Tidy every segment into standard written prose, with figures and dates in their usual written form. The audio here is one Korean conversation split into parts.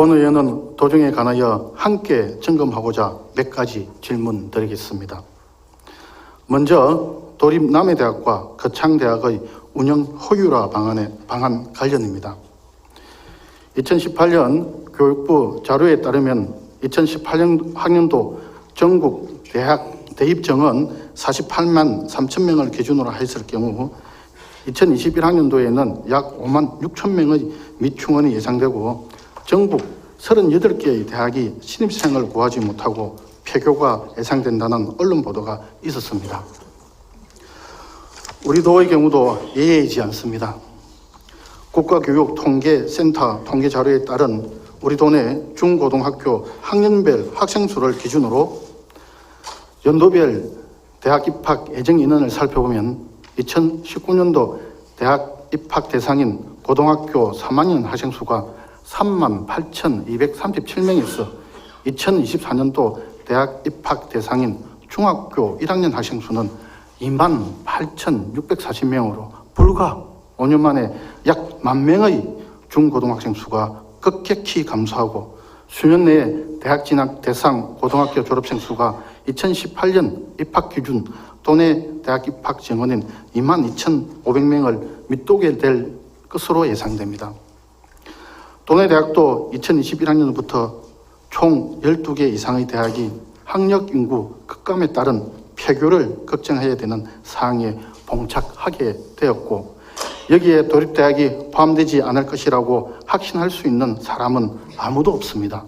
본 의원은 도중에 관하여 함께 점검하고자 몇 가지 질문 드리겠습니다. 먼저 도립남해대학과 거창대학의 운영 허율화 방안 관련입니다. 2018년 교육부 자료에 따르면 2018년 학년도 전국 대학 대입 정원 48만 3천 명을 기준으로 했을 경우 2021학년도에는 약 5만 6천 명의 미충원이 예상되고 전국 38개의 대학이 신입생을 구하지 못하고 폐교가 예상된다는 언론 보도가 있었습니다. 우리 도의 경우도 예외이지 않습니다. 국가교육통계센터 통계 자료에 따른 우리 도내 중고등학교 학년별 학생 수를 기준으로 연도별 대학 입학 예정 인원을 살펴보면 2019년도 대학 입학 대상인 고등학교 3학년 학생 수가 38,237명에서 2024년도 대학 입학 대상인 중학교 1학년 학생 수는 28,640명으로 불과 5년 만에 약 10,000명의 중고등학생 수가 급격히 감소하고 수년 내에 대학 진학 대상 고등학교 졸업생 수가 2018년 입학 기준 도내 대학 입학 정원인 22,500명을 밑도게 될 것으로 예상됩니다. 도내 대학도 2021학년부터 총 12개 이상의 대학이 학력 인구 급감에 따른 폐교를 걱정해야 되는 사항에 봉착하게 되었고 여기에 도립대학이 포함되지 않을 것이라고 확신할 수 있는 사람은 아무도 없습니다.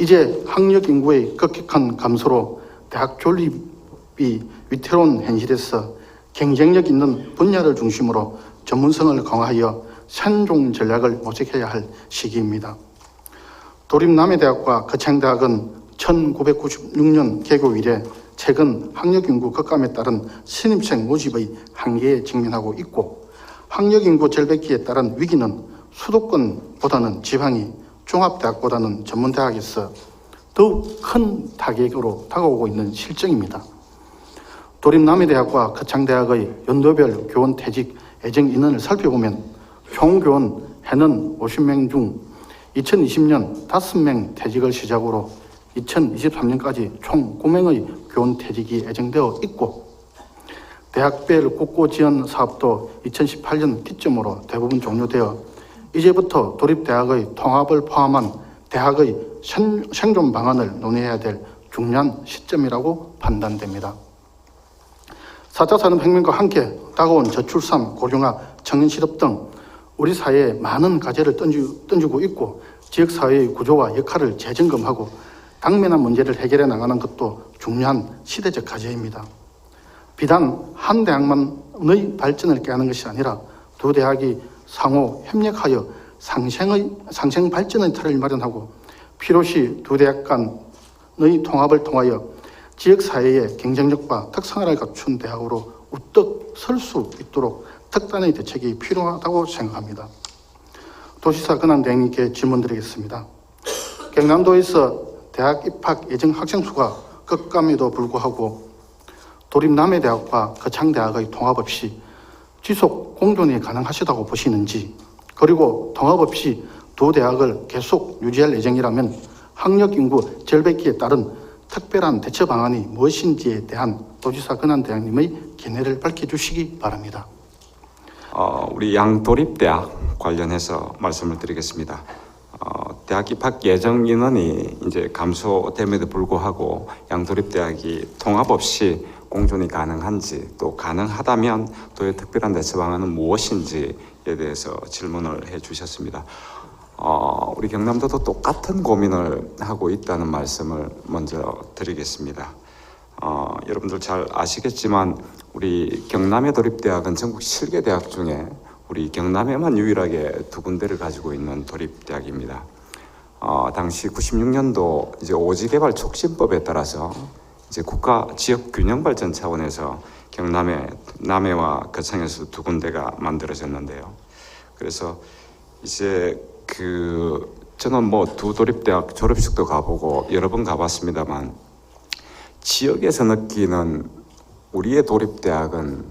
이제 학력 인구의 급격한 감소로 대학 존립이 위태로운 현실에서 경쟁력 있는 분야를 중심으로 전문성을 강화하여 산종 전략을 모색해야 할 시기입니다. 도립남해대학과 거창대학은 1996년 개교 이래 최근 학력인구 급감에 따른 신입생 모집의 한계에 직면하고 있고 학력인구 절벽기에 따른 위기는 수도권보다는 지방이 종합대학보다는 전문대학에서 더욱 큰 타격으로 다가오고 있는 실정입니다. 도립남해대학과 거창대학의 연도별 교원 퇴직 예정 인원을 살펴보면 총 교원 해는 50명 중 2020년 5명 퇴직을 시작으로 2023년까지 총 9명의 교원 퇴직이 예정되어 있고 대학별 국고 지원 사업도 2018년 기점으로 대부분 종료되어 이제부터 도립대학의 통합을 포함한 대학의 생존 방안을 논의해야 될 중요한 시점이라고 판단됩니다. 4차 산업혁명과 함께 다가온 저출산, 고령화, 청년실업 등 우리 사회에 많은 과제를 던지고 있고 지역사회의 구조와 역할을 재점검하고 당면한 문제를 해결해 나가는 것도 중요한 시대적 과제입니다. 비단 한 대학만의 발전을 꾀하는 것이 아니라 두 대학이 상호 협력하여 상생 발전의 틀을 마련하고 필요시 두 대학 간의 통합을 통하여 지역사회의 경쟁력과 특성을 갖춘 대학으로 우뚝 설 수 있도록 특단의 대책이 필요하다고 생각합니다. 도시사 근한대행님께 질문드리겠습니다. 경남도에서 대학 입학 예정 학생 수가 급감에도 불구하고 도립남해대학과 거창대학의 통합 없이 지속 공존이 가능하시다고 보시는지 그리고 통합 없이 두 대학을 계속 유지할 예정이라면 학력 인구 절벽기에 따른 특별한 대처 방안이 무엇인지에 대한 도지사 근한대행님의 견해를 밝혀주시기 바랍니다. 우리 양도립대학 관련해서 말씀을 드리겠습니다. 대학 입학 예정 인원이 이제 감소됨에도 불구하고 양도립대학이 통합 없이 공존이 가능한지 또 가능하다면 도의 특별한 대처 방안은 무엇인지에 대해서 질문을 해주셨습니다. 우리 경남도도 똑같은 고민을 하고 있다는 말씀을 먼저 드리겠습니다. 여러분들 잘 아시겠지만 우리 경남의 도립대학은 전국 7개 대학 중에 우리 경남에만 유일하게 2군데를 가지고 있는 도립대학입니다. 당시 96년도 이제 오지개발 촉진법에 따라서 이제 국가 지역 균형 발전 차원에서 경남의 남해와 거창에서 2군데가 만들어졌는데요. 그래서 이제 저는 뭐 두 도립대학 졸업식도 가보고 여러 번 가봤습니다만 지역에서 느끼는 우리의 도립대학은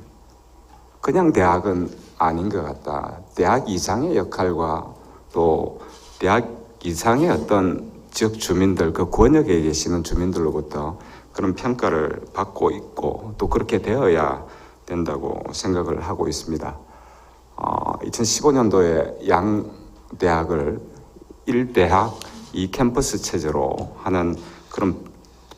그냥 대학은 아닌 것 같다. 대학 이상의 역할과 또 대학 이상의 어떤 지역 주민들, 그 권역에 계시는 주민들로부터 그런 평가를 받고 있고 또 그렇게 되어야 된다고 생각을 하고 있습니다. 2015년도에 양 대학을 1대학 2캠퍼스 체제로 하는 그런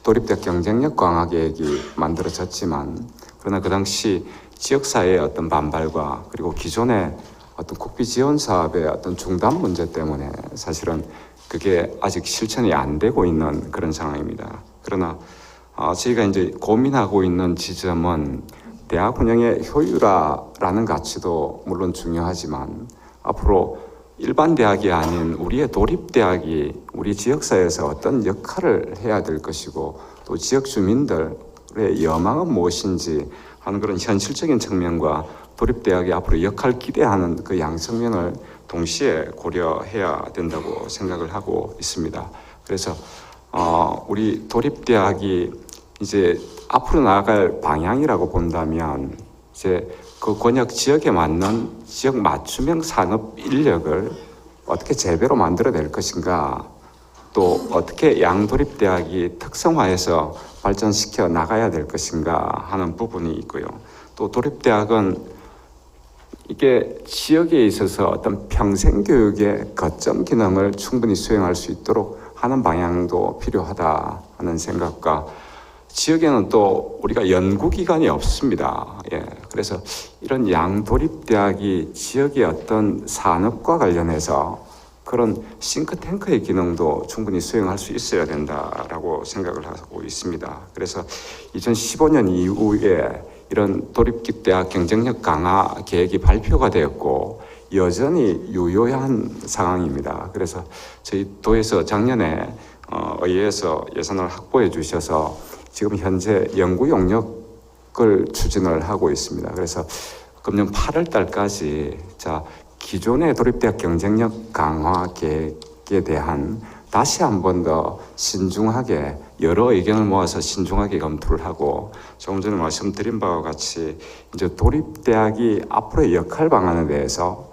도립대학 경쟁력 강화 계획이 만들어졌지만, 그러나 그 당시 지역사회의 어떤 반발과 그리고 기존의 어떤 국비 지원 사업의 어떤 중단 문제 때문에 사실은 그게 아직 실천이 안 되고 있는 그런 상황입니다. 그러나 저희가 이제 고민하고 있는 지점은 대학 운영의 효율화라는 가치도 물론 중요하지만, 앞으로 일반 대학이 아닌 우리의 도립대학이 우리 지역사회에서 어떤 역할을 해야 될 것이고 또 지역 주민들의 여망은 무엇인지 하는 그런 현실적인 측면과 도립대학이 앞으로 역할 기대하는 그 양측면을 동시에 고려해야 된다고 생각을 하고 있습니다. 그래서 우리 도립대학이 이제 앞으로 나아갈 방향이라고 본다면, 이제 그 권역 지역에 맞는 지역 맞춤형 산업 인력을 어떻게 제대로 만들어낼 것인가, 또 어떻게 양도립대학이 특성화해서 발전시켜 나가야 될 것인가 하는 부분이 있고요. 또 도립대학은 이게 지역에 있어서 어떤 평생교육의 거점 기능을 충분히 수행할 수 있도록 하는 방향도 필요하다 하는 생각과, 지역에는 또 우리가 연구기관이 없습니다. 그래서 이런 양도립대학이 지역의 어떤 산업과 관련해서 그런 싱크탱크의 기능도 충분히 수행할 수 있어야 된다라고 생각을 하고 있습니다. 그래서 2015년 이후에 이런 도립대학 경쟁력 강화 계획이 발표가 되었고 여전히 유효한 상황입니다. 그래서 저희 도에서 작년에 의회에서 예산을 확보해 주셔서 지금 현재 연구 용역을 추진을 하고 있습니다. 그래서 금년 8월 달까지 기존의 도립대학 경쟁력 강화 계획에 대한 다시 한 번 더 신중하게 여러 의견을 모아서 신중하게 검토를 하고, 조금 전에 말씀드린 바와 같이 이제 도립대학이 앞으로의 역할 방안에 대해서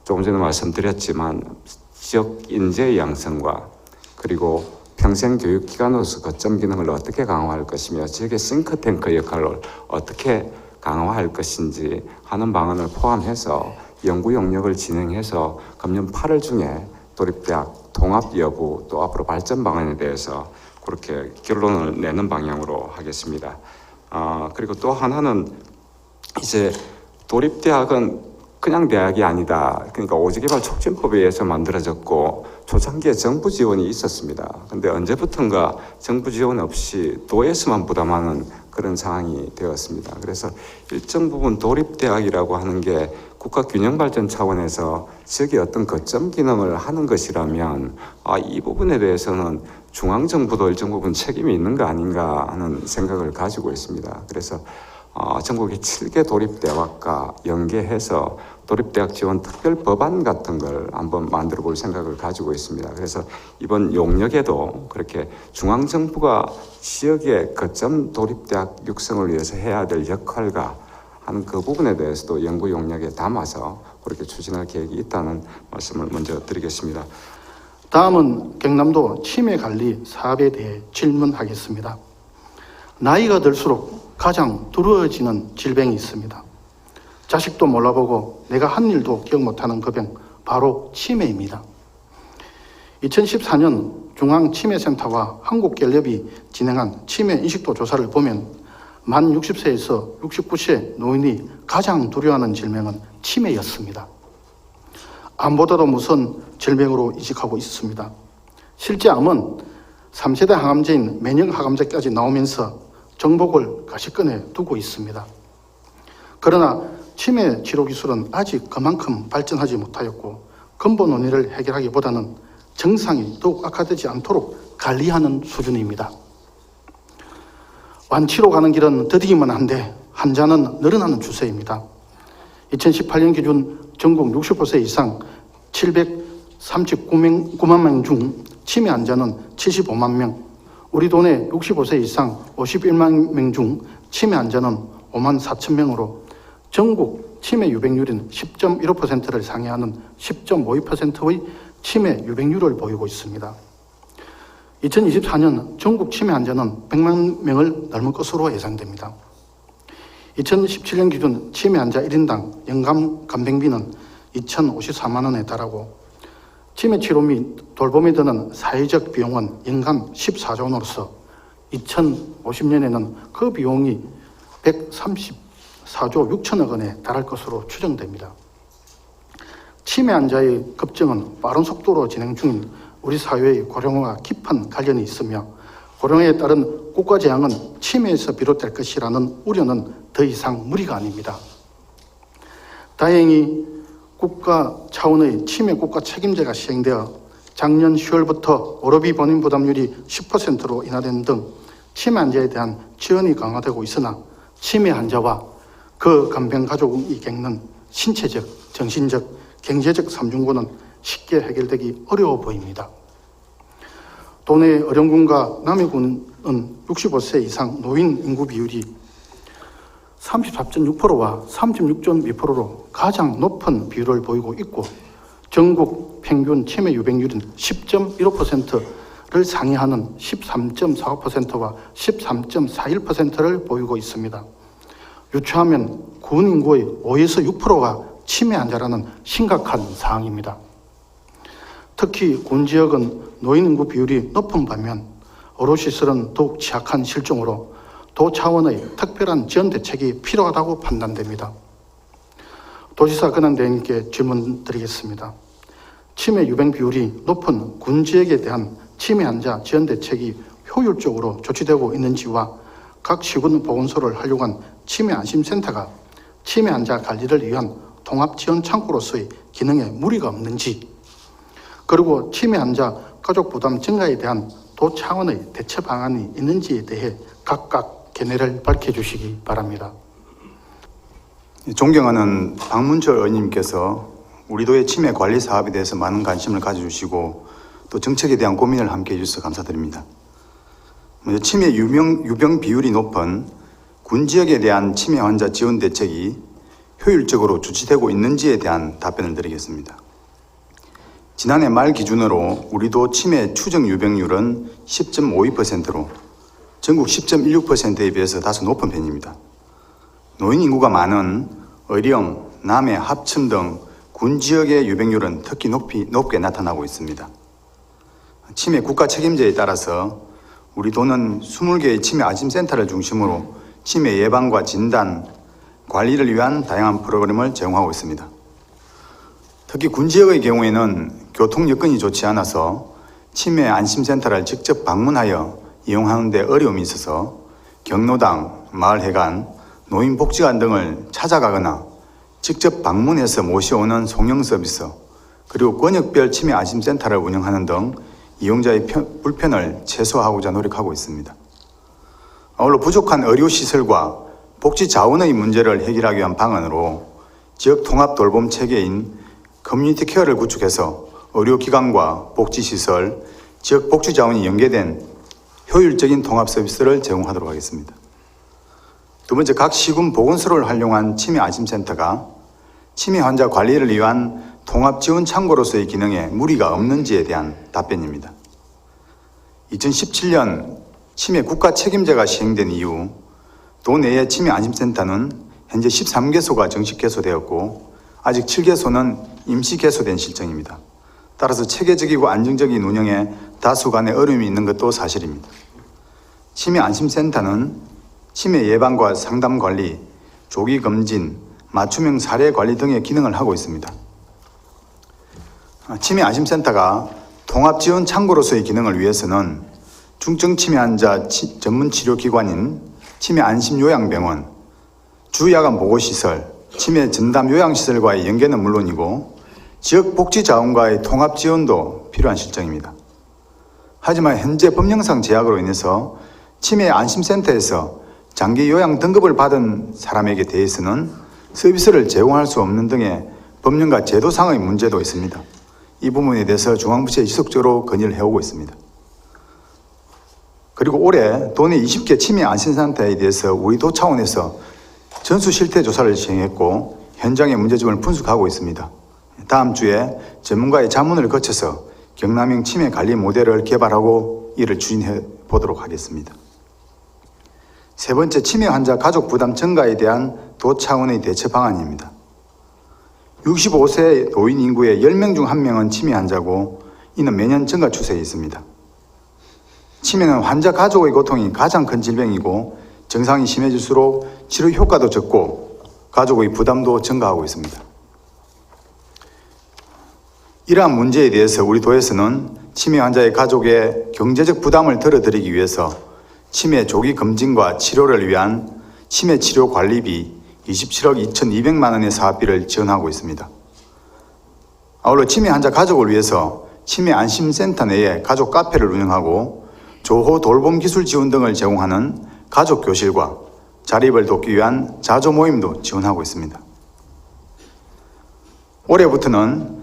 조금 전에 말씀드렸지만 지역 인재 양성과 그리고 평생교육기관으로서 거점 기능을 어떻게 강화할 것이며 지역의 싱크탱크 역할을 어떻게 강화할 것인지 하는 방안을 포함해서 연구 용역을 진행해서 금년 8월 중에 도립대학 통합 여부 또 앞으로 발전 방안에 대해서 그렇게 결론을 내는 방향으로 하겠습니다. 그리고 또 하나는 이제 도립대학은 그냥 대학이 아니다. 그러니까 오지개발 촉진법에 의해서 만들어졌고 초창기에 정부 지원이 있었습니다. 근데 언제부턴가 정부 지원 없이 도에서만 부담하는 그런 상황이 되었습니다. 그래서 일정 부분 도립대학이라고 하는 게 국가 균형 발전 차원에서 지역의 어떤 거점 기능을 하는 것이라면 이 부분에 대해서는 중앙정부도 일정 부분 책임이 있는 거 아닌가 하는 생각을 가지고 있습니다. 그래서 전국의 7개 도립대학과 연계해서 도립대학 지원 특별 법안 같은 걸 한번 만들어 볼 생각을 가지고 있습니다. 그래서 이번 용역에도 그렇게 중앙정부가 지역의 거점 도립대학 육성을 위해서 해야 될 역할과 하는 그 부분에 대해서도 연구 용역에 담아서 그렇게 추진할 계획이 있다는 말씀을 먼저 드리겠습니다. 다음은 경남도 치매관리 사업에 대해 질문하겠습니다. 나이가 들수록 가장 두려워지는 질병이 있습니다. 자식도 몰라보고 내가 한 일도 기억 못하는 그 병, 바로 치매입니다. 2014년 중앙치매센터와 한국갤럽이 진행한 치매 인식도 조사를 보면 만 60세에서 69세 노인이 가장 두려워하는 질병은 치매였습니다. 암보다도 무서운 질병으로 인식하고 있습니다. 실제 암은 3세대 항암제인 면역항암제까지 나오면서 정복을 가시권에 두고 있습니다. 그러나 치매 치료 기술은 아직 그만큼 발전하지 못하였고 근본 원인을 해결하기보다는 증상이 더욱 악화되지 않도록 관리하는 수준입니다. 완치로 가는 길은 더디기만 한데 환자는 늘어나는 추세입니다. 2018년 기준 전국 65세 이상 739만 명 중 치매 환자는 75만 명, 우리 도내 65세 이상 51만 명 중 치매 환자는 5만 4천 명으로 전국 치매 유병률은 10.15%를 상회하는 10.52%의 치매 유병률을 보이고 있습니다. 2024년 전국 치매 환자는 100만 명을 넘을 것으로 예상됩니다. 2017년 기준 치매 환자 1인당 연간 간병비는 2,054만 원에 달하고 치매 치료 및 돌봄에 드는 사회적 비용은 연간 14조 원으로서 2050년에는 그 비용이 134조 6천억 원에 달할 것으로 추정됩니다. 치매 환자의 급증은 빠른 속도로 진행 중인 우리 사회의 고령화와 깊은 관련이 있으며 고령화에 따른 국가 재앙은 치매에서 비롯될 것이라는 우려는 더 이상 무리가 아닙니다. 다행히 국가 차원의 치매 국가 책임제가 시행되어 작년 10월부터 의료비 본인 부담률이 10%로 인하된 등 치매 환자에 대한 지원이 강화되고 있으나 치매 환자와 그 간병 가족이 겪는 신체적, 정신적, 경제적 삼중고는 쉽게 해결되기 어려워 보입니다. 도내 어령군과 남해군은 65세 이상 노인 인구 비율이 34.6%와 36.2%로 가장 높은 비율을 보이고 있고 전국 평균 치매 유병률은 10.15%를 상회하는 13.45%와 13.41%를 보이고 있습니다. 유추하면 군 인구의 5에서 6%가 치매 환자라는 심각한 사항입니다. 특히 군 지역은 노인 인구 비율이 높은 반면 의료시설은 더욱 취약한 실정으로 도 차원의 특별한 지원 대책이 필요하다고 판단됩니다. 도지사 권한대행님께 질문 드리겠습니다. 치매 유병 비율이 높은 군 지역에 대한 치매 환자 지원 대책이 효율적으로 조치되고 있는지와 각 시군 보건소를 활용한 치매 안심센터가 치매 환자 관리를 위한 통합지원 창구로서의 기능에 무리가 없는지, 그리고 치매 환자 가족 부담 증가에 대한 도 차원의 대처 방안이 있는지에 대해 각각 견해를 밝혀주시기 바랍니다. 존경하는 박문철 의원님께서 우리 도의 치매 관리 사업에 대해서 많은 관심을 가져주시고 또 정책에 대한 고민을 함께 해주셔서 감사드립니다. 먼저 치매 유병 비율이 높은 군 지역에 대한 치매 환자 지원 대책이 효율적으로 주치되고 있는지에 대한 답변을 드리겠습니다. 지난해 말 기준으로 우리도 치매 추정 유병률은 10.52%로 전국 10.16%에 비해서 다소 높은 편입니다. 노인 인구가 많은 의령, 남해, 합천 등 군 지역의 유병률은 특히 높게 나타나고 있습니다. 치매 국가 책임제에 따라서 우리 도는 20개의 치매 안심센터를 중심으로 치매 예방과 진단, 관리를 위한 다양한 프로그램을 제공하고 있습니다. 특히 군 지역의 경우에는 교통 여건이 좋지 않아서 치매 안심센터를 직접 방문하여 이용하는 데 어려움이 있어서 경로당, 마을회관, 노인복지관 등을 찾아가거나 직접 방문해서 모셔오는 송영 서비스, 그리고 권역별 치매 안심센터를 운영하는 등 이용자의 불편을 최소화하고자 노력하고 있습니다. 아울러 부족한 의료시설과 복지 자원의 문제를 해결하기 위한 방안으로 지역 통합 돌봄 체계인 커뮤니티 케어를 구축해서 의료기관과 복지시설, 지역 복지 자원이 연계된 효율적인 통합 서비스를 제공하도록 하겠습니다. 두 번째, 각 시군 보건소를 활용한 치매 안심센터가 치매 환자 관리를 위한 통합 지원 창구로서의 기능에 무리가 없는지에 대한 답변입니다. 2017년 치매 국가 책임제가 시행된 이후 도내의 치매 안심센터는 현재 13개소가 정식 개소되었고 아직 7개소는 임시 개소된 실정입니다. 따라서 체계적이고 안정적인 운영에 다수간의 어려움이 있는 것도 사실입니다. 치매 안심센터는 치매 예방과 상담 관리, 조기 검진, 맞춤형 사례 관리 등의 기능을 하고 있습니다. 치매 안심센터가 통합 지원 창구로서의 기능을 위해서는 중증 치매 환자 전문 치료기관인 치매 안심요양병원, 주야간 보고시설, 치매 전담 요양시설과의 연계는 물론이고 지역 복지자원과의 통합 지원도 필요한 실정입니다. 하지만 현재 법령상 제약으로 인해서 치매 안심센터에서 장기 요양 등급을 받은 사람에게 대해서는 서비스를 제공할 수 없는 등의 법령과 제도상의 문제도 있습니다. 이 부분에 대해서 중앙부처에 지속적으로 건의를 해오고 있습니다. 그리고 올해 도내 20개 치매 안심센터에 대해서 우리 도 차원에서 전수 실태 조사를 진행했고 현장의 문제점을 분석하고 있습니다. 다음 주에 전문가의 자문을 거쳐서 경남형 치매 관리 모델을 개발하고 이를 추진해 보도록 하겠습니다. 세 번째, 치매 환자 가족 부담 증가에 대한 도 차원의 대처 방안입니다. 65세 노인 인구의 10명 중 1명은 치매 환자고 이는 매년 증가 추세에 있습니다. 치매는 환자 가족의 고통이 가장 큰 질병이고 증상이 심해질수록 치료 효과도 적고 가족의 부담도 증가하고 있습니다. 이러한 문제에 대해서 우리 도에서는 치매 환자의 가족의 경제적 부담을 덜어드리기 위해서 치매 조기 검진과 치료를 위한 치매 치료 관리비 27억 2,200만 원의 사업비를 지원하고 있습니다. 아울러 치매 환자 가족을 위해서 치매 안심센터 내에 가족 카페를 운영하고 조호 돌봄 기술 지원 등을 제공하는 가족 교실과 자립을 돕기 위한 자조 모임도 지원하고 있습니다. 올해부터는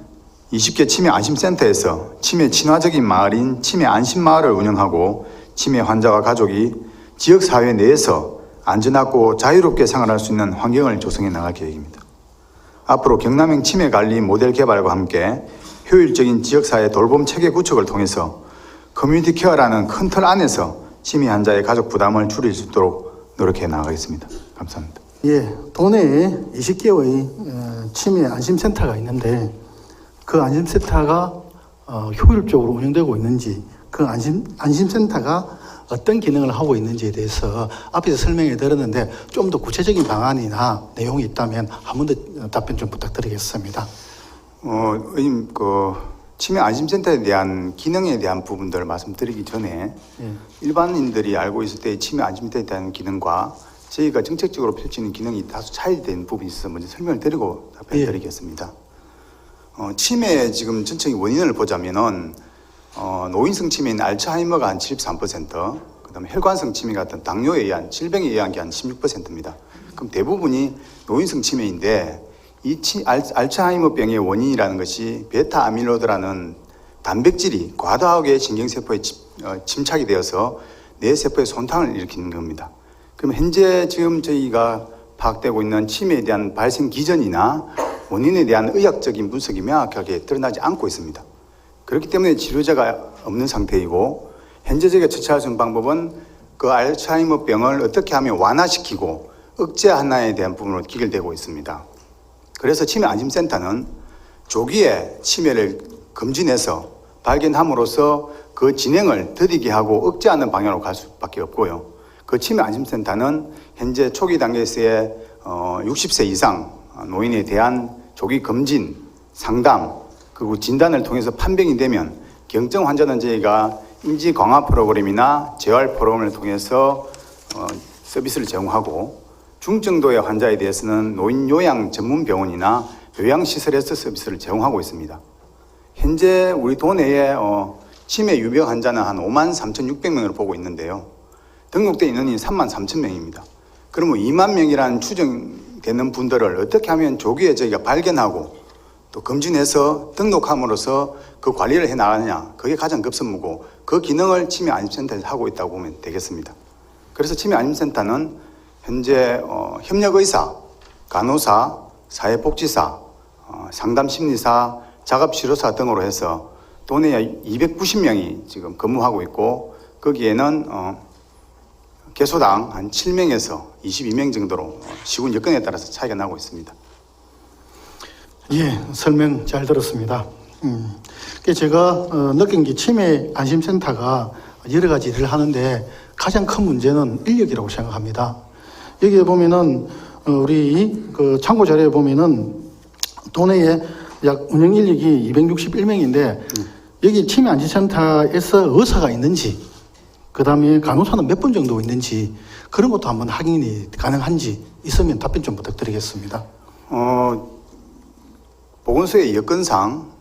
20개 치매 안심센터에서 치매 친화적인 마을인 치매 안심마을을 운영하고 치매 환자와 가족이 지역사회 내에서 안전하고 자유롭게 생활할 수 있는 환경을 조성해 나갈 계획입니다. 앞으로 경남형 치매관리 모델 개발과 함께 효율적인 지역사회 돌봄 체계 구축을 통해서 커뮤니티 케어라는 큰 틀 안에서 치매 환자의 가족 부담을 줄일 수 있도록 노력해 나가겠습니다. 감사합니다. 예, 도내에 20개의 치매 안심센터가 있는데 그 안심센터가 효율적으로 운영되고 있는지, 그 안심센터가 어떤 기능을 하고 있는지에 대해서 앞에서 설명해 드렸는데 좀 더 구체적인 방안이나 내용이 있다면 한 번 더 답변 좀 부탁드리겠습니다. 의원님, 치매 안심센터에 대한 기능에 대한 부분들을 말씀드리기 전에 일반인들이 알고 있을 때 치매 안심센터에 대한 기능과 저희가 정책적으로 펼치는 기능이 다소 차이된 부분이 있어서 먼저 설명을 드리고 답변드리겠습니다. 치매의 지금 전체적인 원인을 보자면은 노인성 치매인 알츠하이머가 한 73%, 그다음에 혈관성 치매 같은 당뇨에 의한 질병에 의한 게 한 16%입니다. 그럼 대부분이 노인성 치매인데 이 알츠하이머병의 원인이라는 것이 베타 아밀로이드라는 단백질이 과도하게 신경세포에 침착이 되어서 뇌세포의 손상을 일으키는 겁니다. 그럼 현재 지금 저희가 파악되고 있는 치매에 대한 발생 기전이나 원인에 대한 의학적인 분석이 명확하게 드러나지 않고 있습니다. 그렇기 때문에 치료제가 없는 상태이고 현재 저희가 처치할 수 있는 방법은 그 알츠하이머병을 어떻게 하면 완화시키고 억제하나에 대한 부분으로 기결되고 있습니다. 그래서 치매 안심센터는 조기에 치매를 검진해서 발견함으로써 그 진행을 더디게 하고 억제하는 방향으로 갈 수밖에 없고요. 그 치매 안심센터는 현재 초기 단계에서의 60세 이상 노인에 대한 조기 검진, 상담, 그리고 진단을 통해서 판명이 되면 경증 환자는 저희가 인지 강화 프로그램이나 재활 프로그램을 통해서 서비스를 제공하고 중증도의 환자에 대해서는 노인 요양 전문 병원이나 요양시설에서 서비스를 제공하고 있습니다. 현재 우리 도내에 치매 유병 환자는 한 53,600명으로 보고 있는데요. 등록된 인원이 33,000명입니다. 그러면 2만 명이라는 추정되는 분들을 어떻게 하면 조기에 저희가 발견하고 또 검진해서 등록함으로써 그 관리를 해 나가느냐, 그게 가장 급선무고 그 기능을 치매 안심센터에서 하고 있다고 보면 되겠습니다. 그래서 치매 안심센터는 현재 협력의사, 간호사, 사회복지사, 상담심리사, 작업치료사 등으로 해서 도내에 290명이 지금 근무하고 있고 거기에는 개소당 한 7명에서 22명 정도로 시군 여건에 따라서 차이가 나고 있습니다. 예, 설명 잘 들었습니다. 제가 느낀 게 치매 안심센터가 여러 가지 일을 하는데 가장 큰 문제는 인력이라고 생각합니다. 여기에 보면은 우리 그 참고 자료에 보면은 도내에 약 운영 인력이 261명인데 여기 치매 안심센터에서 의사가 있는지, 그 다음에 간호사는 몇 분 정도 있는지 그런 것도 한번 확인이 가능한지 있으면 답변 좀 부탁드리겠습니다. 보건소의 여건상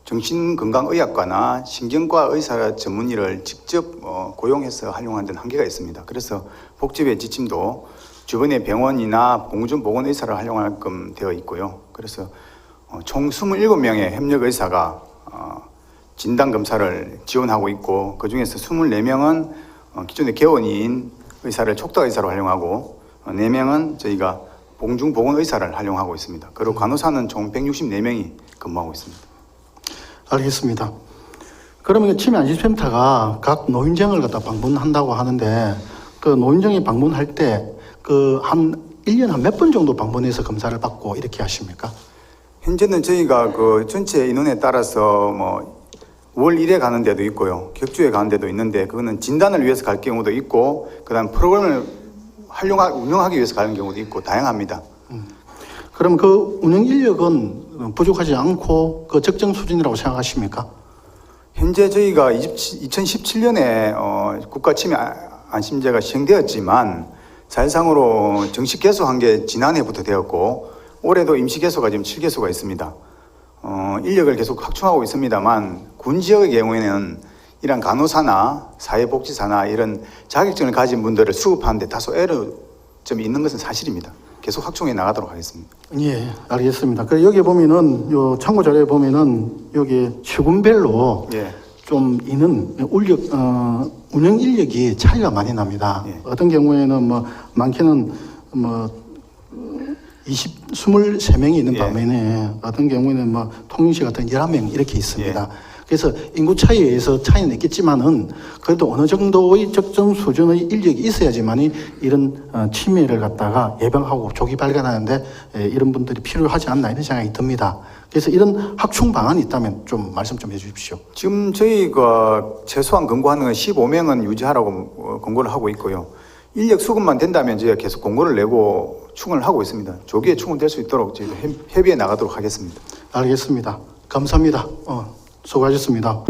정신건강의학과나 신경과 의사 전문의를 직접 고용해서 활용하는 데는 한계가 있습니다. 그래서 복지부의 지침도 주변의 병원이나 공중보건의사를 활용하게끔 되어 있고요. 그래서 총 27명의 협력의사가 진단검사를 지원하고 있고 그 중에서 24명은 기존의 개원인 의사를 촉탁의사로 활용하고 4명은 저희가 봉중 보건의사를 활용하고 있습니다. 그리고 간호사는 총 164명이 근무하고 있습니다. 알겠습니다. 그러면 치매 안심센터가 각 노인정을 갖다 방문한다고 하는데 그 노인정에 방문할 때 그 한 1년 한 몇 번 정도 방문해서 검사를 받고 이렇게 하십니까? 현재는 저희가 그 전체 인원에 따라서 뭐 월 1회 가는 데도 있고요. 격주에 가는 데도 있는데 그거는 진단을 위해서 갈 경우도 있고 그다음 프로그램을 운영하기 위해서 가는 경우도 있고 다양합니다. 그럼 그 운영 인력은 부족하지 않고 그 적정 수준이라고 생각하십니까? 현재 저희가 2017년에 국가 치매 안심제가 시행되었지만 사실상으로 정식 개소한 게 지난해부터 되었고 올해도 임시 개소가 지금 7개소가 있습니다. 인력을 계속 확충하고 있습니다만 군 지역의 경우에는 이런 간호사나 사회복지사나 이런 자격증을 가진 분들을 수급하는데 다소 애로점이 있는 것은 사실입니다. 계속 확충해 나가도록 하겠습니다. 예, 알겠습니다. 그 여기 보면은 요 참고 자료에 보면은 여기 시군별로 예. 좀 있는 운영 인력이 차이가 많이 납니다. 예. 어떤 경우에는 뭐 많게는 뭐 23명이 있는 예. 반면에 어떤 경우에는 뭐 통영시 같은 11명 이렇게 있습니다. 예. 그래서 인구 차이에 의해서 차이는 있겠지만은 그래도 어느 정도의 적정 수준의 인력이 있어야지만이 이런 치매를 갖다가 예방하고 조기 발견하는데 이런 분들이 필요하지 않나 이런 생각이 듭니다. 그래서 이런 확충 방안이 있다면 좀 말씀 좀 해주십시오. 지금 저희가 최소한 권고하는 건 15명은 유지하라고 권고를 하고 있고요. 인력 수급만 된다면 저희가 계속 권고를 내고 충원을 하고 있습니다. 조기에 충원될 수 있도록 저희가 협의해 나가도록 하겠습니다. 알겠습니다. 감사합니다. 수고하셨습니다.